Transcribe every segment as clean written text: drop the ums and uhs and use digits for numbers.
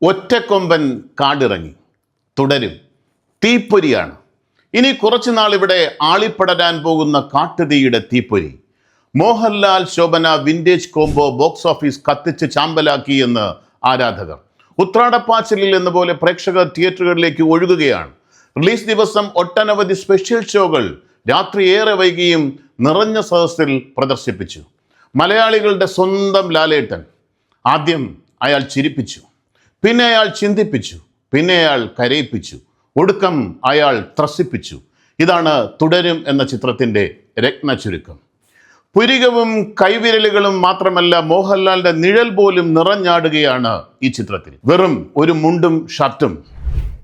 ഒറ്റക്കൊമ്പൻ കാടിറങ്ങി. തുടരും. തീപ്പൊരിയാണ്. ഇനി കുറച്ചുനാൾ ഇവിടെ ആളിപ്പടരാൻ പോകുന്ന കാട്ടുതീയുടെ തീപ്പൊരി. Mohanlal Shobhana vintage combo box office കത്തിച്ച് ചാമ്പലാക്കി എന്ന് ആരാധകർ. ഉത്രാടപ്പാച്ചിലിൽ എന്ന പോലെ പ്രേക്ഷകർ തിയേറ്ററുകളിലേക്ക് ഒഴുകുകയാണ്. റിലീസ് ദിവസം ഒട്ടനവധി സ്പെഷ്യൽ ഷോകൾ രാത്രി ഏറെ വൈകിയും നിറഞ്ഞ സദസ്സിൽ പ്രദർശിപ്പിച്ചു. മലയാളികളുടെ സ്വന്തം ലാലേട്ടൻ. ആദ്യം അയാൾ ചിരിപ്പിച്ചു, പിന്നെ അയാൾ ചിന്തിപ്പിച്ചു, പിന്നെ അയാൾ കരയിപ്പിച്ചു, ഒടുക്കം അയാൾ ത്രസിപ്പിച്ചു. ഇതാണ് തുടരും എന്ന ചിത്രത്തിൻ്റെ രത്ന ചുരുക്കം. പുരികവും കൈവിരലുകളും മാത്രമല്ല, മോഹൻലാലിന്റെ നിഴൽ പോലും നിറഞ്ഞാടുകയാണ് ഈ ചിത്രത്തിൽ. വെറും ഒരു മുണ്ടും ഷർട്ടും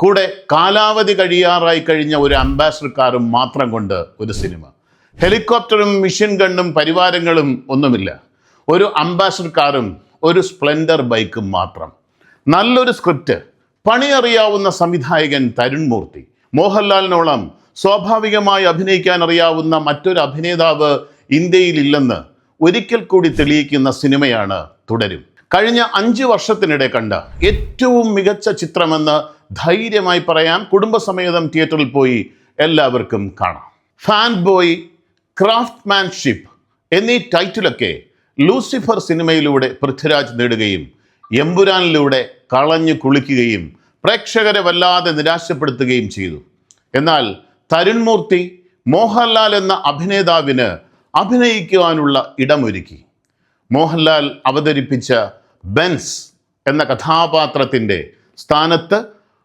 കൂടെ കാലാവധി കഴിയാറായി കഴിഞ്ഞ ഒരു അംബാസഡർ കാറും മാത്രം കൊണ്ട് ഒരു സിനിമ. ഹെലികോപ്റ്ററും മിഷൻ ഗണ്ണും പരിവാരങ്ങളും ഒന്നുമില്ല. ഒരു അംബാസഡർ കാറും ഒരു സ്പ്ലെൻഡർ ബൈക്കും മാത്രം. നല്ലൊരു സ്ക്രിപ്റ്റ്, പണിയറിയാവുന്ന സംവിധായകൻ തരുൺ മൂർത്തി. മോഹൻലാലിനോളം സ്വാഭാവികമായി അഭിനയിക്കാൻ അറിയാവുന്ന മറ്റൊരു അഭിനേതാവ് ഇന്ത്യയിലില്ലെന്ന് ഒരിക്കൽ കൂടി തെളിയിക്കുന്ന സിനിമയാണ് തുടരും. കഴിഞ്ഞ 5 വർഷത്തിനിടെ കണ്ട ഏറ്റവും മികച്ച ചിത്രമെന്ന് ധൈര്യമായി പറയാം. കുടുംബസമേതം തിയേറ്ററിൽ പോയി എല്ലാവർക്കും കാണാം. ഫാൻ ബോയ്, ക്രാഫ്റ്റ്മാൻഷിപ്പ് എന്നീ ടൈറ്റിലൊക്കെ ലൂസിഫർ സിനിമയിലൂടെ പൃഥ്വിരാജ് നേടുകയും എമ്പുരാനിലൂടെ കളഞ്ഞു കുളിക്കുകയും പ്രേക്ഷകരെ വല്ലാതെ നിരാശപ്പെടുത്തുകയും ചെയ്തു. എന്നാൽ തരുൺ മൂർത്തി മോഹൻലാൽ എന്ന അഭിനേതാവിന് അഭിനയിക്കുവാനുള്ള ഇടമൊരുക്കി. മോഹൻലാൽ അവതരിപ്പിച്ച ബെൻസ് എന്ന കഥാപാത്രത്തിൻ്റെ സ്ഥാനത്ത്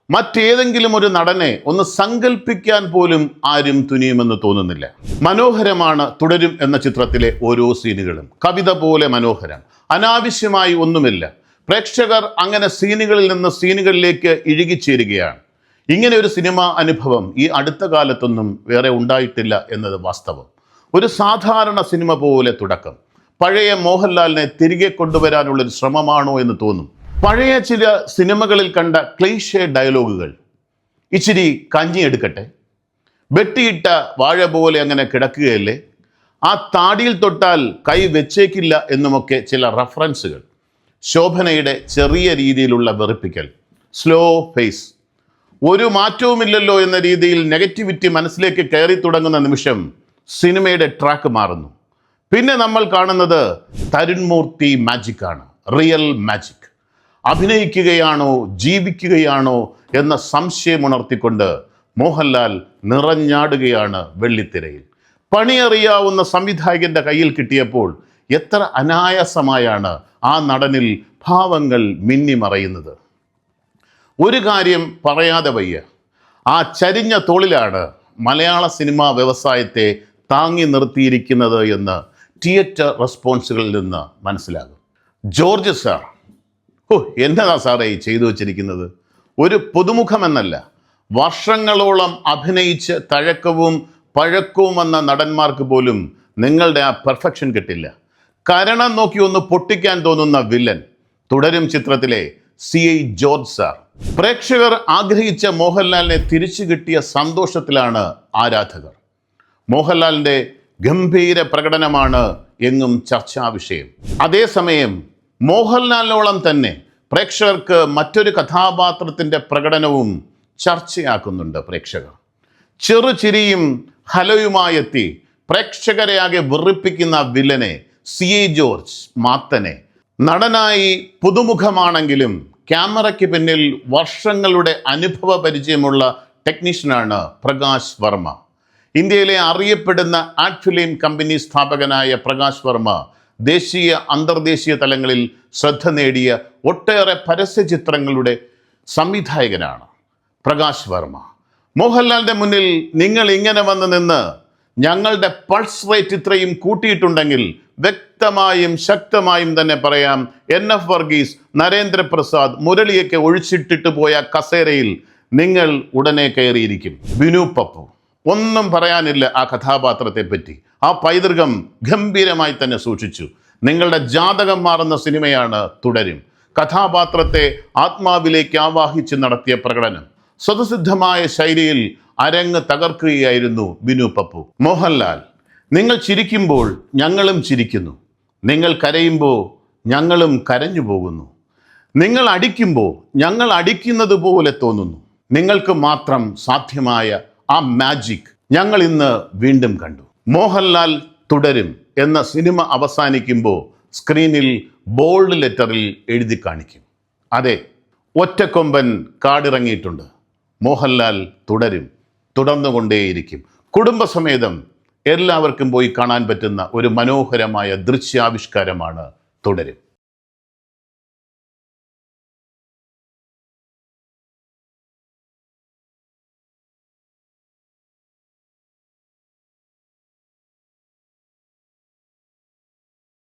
മറ്റേതെങ്കിലും ഒരു നടനെ ഒന്ന് സങ്കല്പിക്കാൻ പോലും ആരും തുനിയുമെന്ന് തോന്നുന്നില്ല. മനോഹരമാണ് തുടരും എന്ന ചിത്രത്തിലെ ഓരോ സീനുകളും. കവിത പോലെ മനോഹരം. അനാവശ്യമായി ഒന്നുമില്ല. പ്രേക്ഷകർ അങ്ങനെ സീനുകളിൽ നിന്ന് സീനുകളിലേക്ക് ഇഴുകിച്ചേരുകയാണ്. ഇങ്ങനെ ഒരു സിനിമാ അനുഭവം ഈ അടുത്ത കാലത്തൊന്നും വേറെ ഉണ്ടായിട്ടില്ല എന്നത് വാസ്തവം. ഒരു സാധാരണ സിനിമ പോലെ തുടക്കം. പഴയ മോഹൻലാലിനെ തിരികെ കൊണ്ടുവരാനുള്ളൊരു ശ്രമമാണോ എന്ന് തോന്നും. പഴയ ചില സിനിമകളിൽ കണ്ട ക്ലീഷേ ഡയലോഗുകൾ. ഇച്ചിരി കഞ്ഞി എടുക്കട്ടെ, വെട്ടിയിട്ട വാഴ പോലെ അങ്ങനെ കിടക്കുകയല്ലേ, ആ താടിയിൽ തൊട്ടാൽ കൈ വെച്ചേക്കില്ല എന്നുമൊക്കെ ചില റഫറൻസുകൾ. ശോഭനയുടെ ചെറിയ രീതിയിലുള്ള വെറുപ്പിക്കൽ, സ്ലോ ഫേസ്, ഒരു മാറ്റവുമില്ലല്ലോ എന്ന രീതിയിൽ നെഗറ്റിവിറ്റി മനസ്സിലേക്ക് കയറി തുടങ്ങുന്ന നിമിഷം സിനിമയുടെ ട്രാക്ക് മാറുന്നു. പിന്നെ നമ്മൾ കാണുന്നത് തരുൺ മൂർത്തി മാജിക്കാണ്, റിയൽ മാജിക്. അഭിനയിക്കുകയാണോ ജീവിക്കുകയാണോ എന്ന സംശയമുണർത്തിക്കൊണ്ട് മോഹൻലാൽ നിറഞ്ഞാടുകയാണ് വെള്ളിത്തിരയിൽ. പണിയറിയാവുന്ന സംവിധായകന്റെ കയ്യിൽ കിട്ടിയപ്പോൾ എത്ര അനായാസമായാണ് ആ നടനിൽ ഭാവങ്ങൾ മിന്നിമറയുന്നത്. ഒരു കാര്യം പറയാതെ വയ്യ, ആ ചരിഞ്ഞ തോളിലാണ് മലയാള സിനിമാ വ്യവസായത്തെ താങ്ങി നിർത്തിയിരിക്കുന്നത് എന്ന് തിയേറ്റർ റെസ്പോൺസുകളിൽ നിന്ന് മനസ്സിലാകും. ജോർജ് സാർ, എന്നതാ സാറേ ചെയ്തു വച്ചിരിക്കുന്നത്? ഒരു പുതുമുഖമെന്നല്ല, വർഷങ്ങളോളം അഭിനയിച്ച് തഴക്കവും പഴക്കവും വന്ന നടന്മാർക്ക് പോലും നിങ്ങളുടെ ആ പെർഫെക്ഷൻ കിട്ടില്ല. കരണം നോക്കി ഒന്ന് പൊട്ടിക്കാൻ തോന്നുന്ന വില്ലൻ. തുടരും ചിത്രത്തിലെ CI ജോർജ് സാർ. പ്രേക്ഷകർ ആഗ്രഹിച്ച മോഹൻലാലിനെ തിരിച്ചു കിട്ടിയ സന്തോഷത്തിലാണ് ആരാധകർ. മോഹൻലാലിൻ്റെ ഗംഭീര പ്രകടനമാണ് എങ്ങും ചർച്ചാ വിഷയം. അതേസമയം മോഹൻലാലിനോളം തന്നെ പ്രേക്ഷകർക്ക് മറ്റൊരു കഥാപാത്രത്തിൻ്റെ പ്രകടനവും ചർച്ചയാക്കുന്നുണ്ട് പ്രേക്ഷകർ. ചെറുചിരിയും ഹലയുമായെത്തി പ്രേക്ഷകരെ ആകെ വെറുപ്പിക്കുന്ന വില്ലനെ, CI ജോർജ് മാത്തനെ. നടനായി പുതുമുഖമാണെങ്കിലും ക്യാമറയ്ക്ക് പിന്നിൽ വർഷങ്ങളുടെ അനുഭവ പരിചയമുള്ള ടെക്നീഷ്യനാണ് പ്രകാശ് വർമ്മ. ഇന്ത്യയിലെ അറിയപ്പെടുന്ന ആർട്ട് ഫിലിം കമ്പനി സ്ഥാപകനായ പ്രകാശ് വർമ്മ ദേശീയ അന്തർദേശീയ തലങ്ങളിൽ ശ്രദ്ധ നേടിയ ഒട്ടേറെ പരസ്യ ചിത്രങ്ങളുടെ സംവിധായകനാണ് പ്രകാശ് വർമ്മ. മോഹൻലാലിൻ്റെ മുന്നിൽ നിങ്ങൾ ഇങ്ങനെ വന്ന് നിന്ന് ഞങ്ങളുടെ പൾസ് റേറ്റ് ഇത്രയും കൂട്ടിയിട്ടുണ്ടെങ്കിൽ വ്യക്തമായും ശക്തമായും തന്നെ പറയാം, NF വർഗീസ്, നരേന്ദ്രപ്രസാദ്, മുരളിയൊക്കെ ഒഴിച്ചിട്ടിട്ട് പോയ കസേരയിൽ നിങ്ങൾ ഉടനെ കയറിയിരിക്കും. ബിനു പപ്പു, ഒന്നും പറയാനില്ല ആ കഥാപാത്രത്തെ പറ്റി. ആ പൈതൃകം ഗംഭീരമായി തന്നെ സൂക്ഷിച്ചു. നിങ്ങളുടെ ജാതകം മാറുന്ന സിനിമയാണ് തുടരും. കഥാപാത്രത്തെ ആത്മാവിലേക്ക് ആവാഹിച്ച് നടത്തിയ പ്രകടനം, സ്വതസിദ്ധമായ ശൈലിയിൽ അരങ്ങ് തകർക്കുകയായിരുന്നു ബിനു പപ്പു. മോഹൻലാൽ, നിങ്ങൾ ചിരിക്കുമ്പോൾ ഞങ്ങളും ചിരിക്കുന്നു, നിങ്ങൾ കരയുമ്പോൾ ഞങ്ങളും കരഞ്ഞു പോകുന്നു. നിങ്ങൾ അടിക്കുമ്പോൾ ഞങ്ങൾ അടിക്കുന്നത് പോലെ തോന്നുന്നു. നിങ്ങൾക്ക് മാത്രം സാധ്യമായ ആ മാജിക് ഞങ്ങൾ ഇന്ന് വീണ്ടും കണ്ടു. മോഹൻലാൽ തുടരും എന്ന സിനിമ അവസാനിക്കുമ്പോൾ സ്ക്രീനിൽ ബോൾഡ് ലെറ്ററിൽ എഴുതി കാണിക്കും. അതെ, ഒറ്റക്കൊമ്പൻ കാടിറങ്ങിയിട്ടുണ്ട്. മോഹൻലാൽ തുടരും, തുടർന്നുകൊണ്ടേയിരിക്കും. കുടുംബസമേതം എല്ലാവർക്കും പോയി കാണാൻ പറ്റുന്ന ഒരു മനോഹരമായ ദൃശ്യാവിഷ്കാരമാണ് തുടരും.